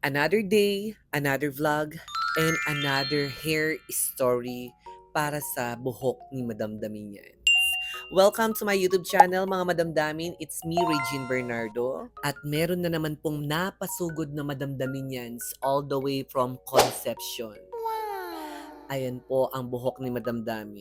Another day, another vlog, and another hair story para sa buhok ni Madam Daminians. Welcome to my YouTube channel mga Madamdamin. It's me, Regine Bernardo. At meron na naman pong napasugod na Madam Daminians all the way from conception. Ayan po ang buhok ni Madam Dami.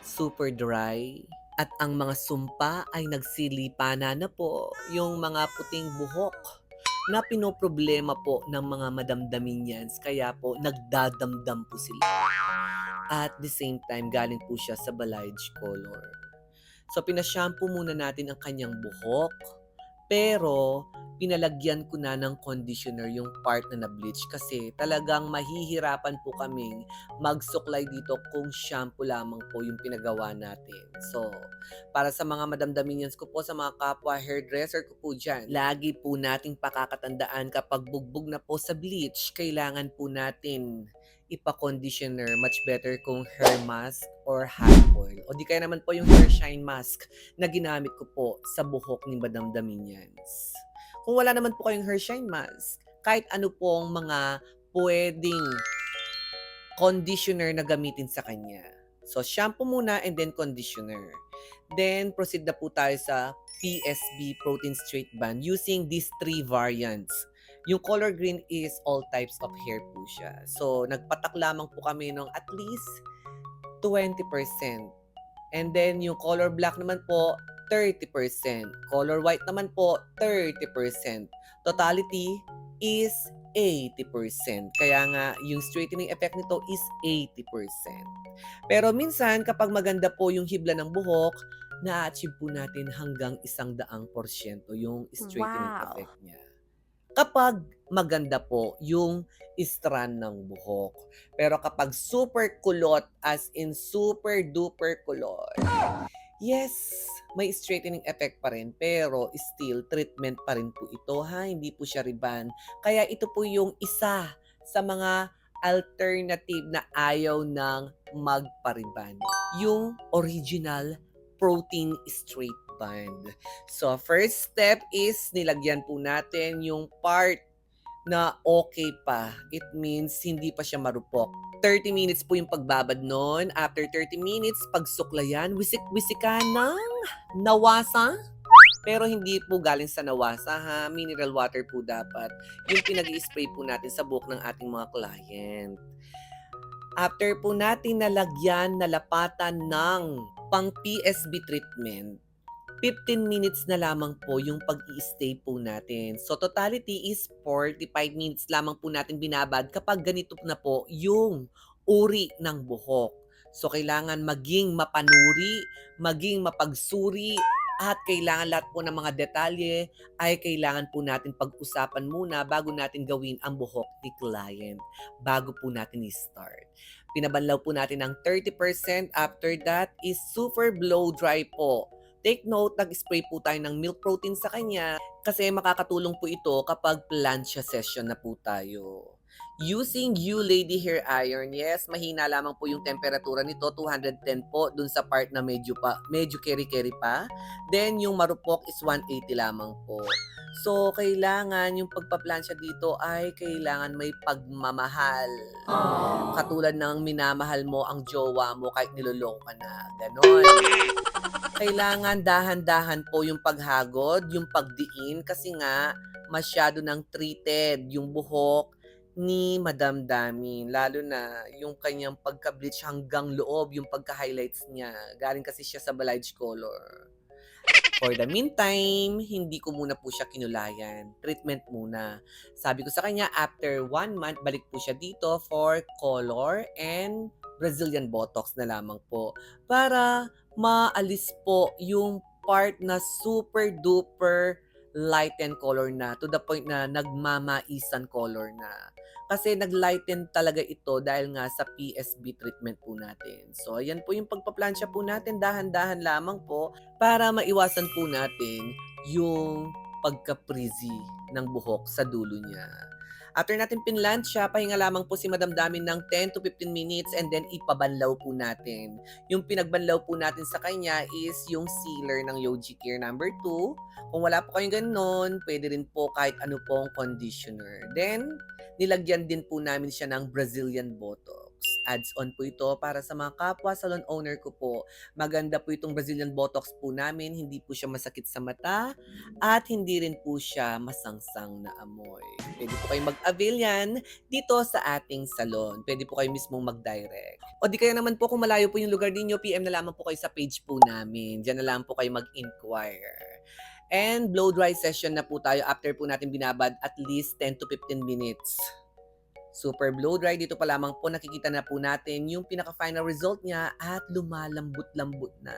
Super dry. At ang mga sumpa ay nagsilipana na po yung mga puting buhok na pinoproblema po ng mga madamdaminians. Kaya po nagdadamdam po sila. At the same time, galing po siya sa balayage color. So pinashampoo muna natin ang kanyang buhok. Pero pinalagyan ko na ng conditioner yung part na na-bleach kasi talagang mahihirapan po kaming magsuklay dito kung shampoo lamang po yung pinagawa natin. So, para sa mga madamdaminians ko po, sa mga kapwa hairdresser ko po dyan, lagi po nating pakakatandaan kapag bugbog na po sa bleach, kailangan po natin ipa-conditioner. Much better kung hair mask or hair oil. O di kaya naman po yung hair shine mask na ginamit ko po sa buhok ni Madam Daminians. Kung wala naman po kayong hair shine mask, kahit ano pong mga pwedeng conditioner na gamitin sa kanya. So, shampoo muna and then conditioner. Then, proceed na po tayo sa PSB Protein Straight Band using these three variants. Yung color green is all types of hair po siya. So, nagpatak lamang po kami ng at least 20%. And then, yung color black naman po, 30%. Color white naman po, 30%. Totality is 80%. Kaya nga, yung straightening effect nito is 80%. Pero minsan, kapag maganda po yung hibla ng buhok, na-achieve po natin hanggang 100% yung straightening effect niya. Kapag maganda po yung strand ng buhok. Pero kapag super kulot, as in super duper kulot, yes, may straightening effect pa rin, pero still treatment pa rin po ito ha, hindi po siya riban. Kaya ito po yung isa sa mga alternative na ayaw ng magpariban. Yung original protein straight band. So, first step is nilagyan po natin yung part na okay pa. It means hindi pa siya marupok. 30 minutes po yung pagbabad nun. After 30 minutes, pagsuklayan, wisik-wisika ng nawasa. Pero hindi po galing sa nawasa ha. Mineral water po dapat. Yung pinag-i-spray po natin sa buhok ng ating mga client. After po natin nalagyan, nalapatan ng pang PSB treatment, 15 minutes na lamang po yung pag-i-stay po natin. So totality is 45 minutes lamang po natin binabad kapag ganito na po yung uri ng buhok. So kailangan maging mapanuri, maging mapagsuri, at kailangan lahat po ng mga detalye ay kailangan po natin pag-usapan muna bago natin gawin ang buhok ni client, bago po natin i-start. Pinabanlaw po natin ng 30%. After that is super blow dry po. Take note, nag-spray po tayo ng milk protein sa kanya kasi makakatulong po ito kapag plancha session na po tayo. Using You Lady Hair Iron, yes, mahina lamang po yung temperatura nito, 210 po dun sa part na medyo keri-keri pa. Then yung marupok is 180 lamang po. So, kailangan yung pagpaplansya dito ay kailangan may pagmamahal. Katulad ng minamahal mo ang jowa mo kahit niloloko ka na. Ganon. Kailangan dahan-dahan po yung paghagod, yung pagdiin kasi nga masyado nang treated yung buhok ni Madam Dami. Lalo na yung kanyang pagka-bleach hanggang loob, yung pagka-highlights niya. Galing kasi siya sa balayage color. For the meantime, hindi ko muna po siya kinulayan. Treatment muna. Sabi ko sa kanya, after 1 month, balik po siya dito for color and Brazilian Botox na lamang po. Para maalis po yung part na super duper lighten color na to the point na nagmamaisan color na. Kasi naglighten talaga ito dahil nga sa PSB treatment po natin. So, ayan po yung pagpaplansya po natin. Dahan-dahan lamang po para maiwasan po natin yung pagka-frizzy ng buhok sa dulo niya. After natin pinlansya, pahinga lamang po si Madam Damin ng 10 to 15 minutes and then ipabanlaw po natin. Yung pinagbanlaw po natin sa kanya is yung sealer ng Yogi Care number 2. Kung wala po kayong ganun, pwede rin po kahit ano pong conditioner. Then, nilagyan din po namin siya ng Brazilian Botox. Adds-on po ito para sa mga kapwa salon owner ko po. Maganda po itong Brazilian Botox po namin. Hindi po siya masakit sa mata at hindi rin po siya masangsang na amoy. Pwede po kayong mag-avail yan dito sa ating salon. Pwede po kayo mismong mag-direct. O di kaya naman po kung malayo po yung lugar ninyo, PM na lamang po kayo sa page po namin. Diyan na lang po kayo mag-inquire. And blow dry session na po tayo after po natin binabad at least 10 to 15 minutes. Super blow dry, dito pa lamang po nakikita na po natin yung pinaka-final result niya at lumalambot-lambot na.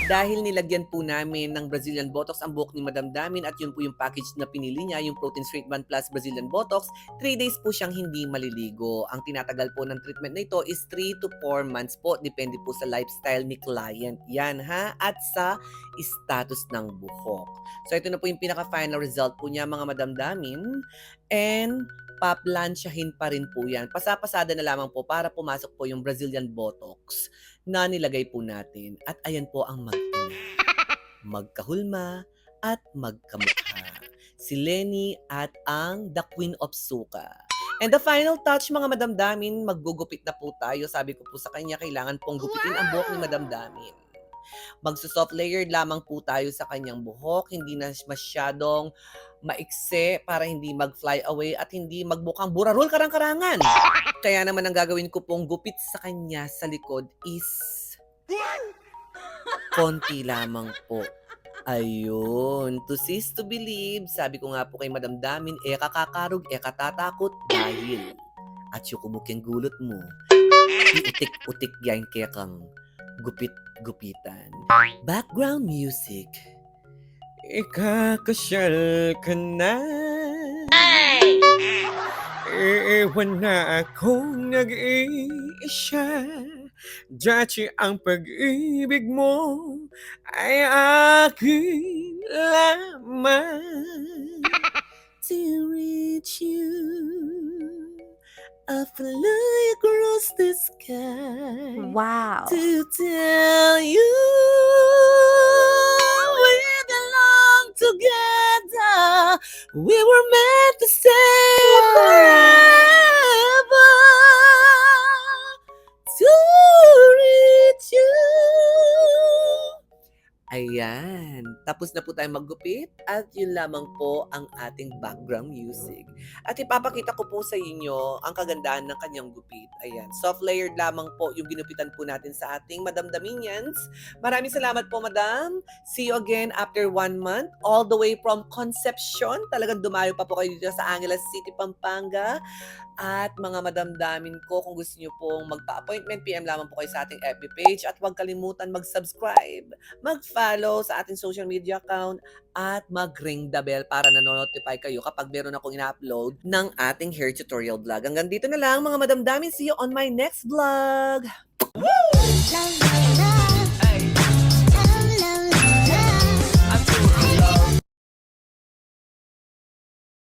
Dahil nilagyan po namin ng Brazilian Botox ang buhok ni Madam Damin at yun po yung package na pinili niya, yung Protein Straight Band Plus Brazilian Botox, 3 days po siyang hindi maliligo. Ang tinatagal po ng treatment na ito is 3 to 4 months po, depende po sa lifestyle ni client. Yan ha, at sa status ng buhok. So ito na po yung pinaka-final result po niya mga Madam Damin. And paplansyahin pa rin po yan. Pasapasada na lamang po para pumasok po yung Brazilian Botox na nilagay po natin. At ayan po ang mag-ina, magkahulma at magkamukha. Si Lenny at ang The Queen of Suka. And the final touch mga Madam Damin, maggugupit na po tayo. Sabi ko po sa kanya, kailangan pong gupitin ang buhok ni Madam Damin. Magsusoft layered lamang po tayo sa kanyang buhok, hindi na masyadong maikse para hindi mag-fly away at hindi magbukang burarol karang-karangan. Kaya naman ang gagawin ko pong gupit sa kanya sa likod is konti lamang po. Ayun, to cease to believe, sabi ko nga po kay Madam Damin, kakakarog, katatakot dahil at yukubok yung gulot mo, iutik-utik yan kaya kang gupit-gupitan. Background music. Ikakasyal ka na. Iiwan na akong nag-iisa. Dati ang pag-ibig mo ay akin lamang. To reach you, I fly across the sky. Wow. To tell you we belong together. We were meant to stay forever. To reach you. Ayan. Tapos na po tayo maggupit at yun lamang po ang ating background music. At ipapakita ko po sa inyo ang kagandahan ng kanyang gupit. Ayan. Soft layered lamang po yung ginupitan po natin sa ating Madam Daminians. Maraming salamat po, Madam. See you again after 1 month. All the way from Concepcion. Talagang dumayo pa po kayo dito sa Angeles City, Pampanga. At mga Madam Damin ko, kung gusto nyo pong magpa-appointment, PM lamang po kayo sa ating FB page. At huwag kalimutan mag-subscribe, mag-follow sa ating social media account, at mag-ring the bell para nanonotify kayo kapag meron akong ina-upload ng ating hair tutorial vlog. Hanggang dito na lang mga Madam Damin. See you on my next vlog! La, la, la.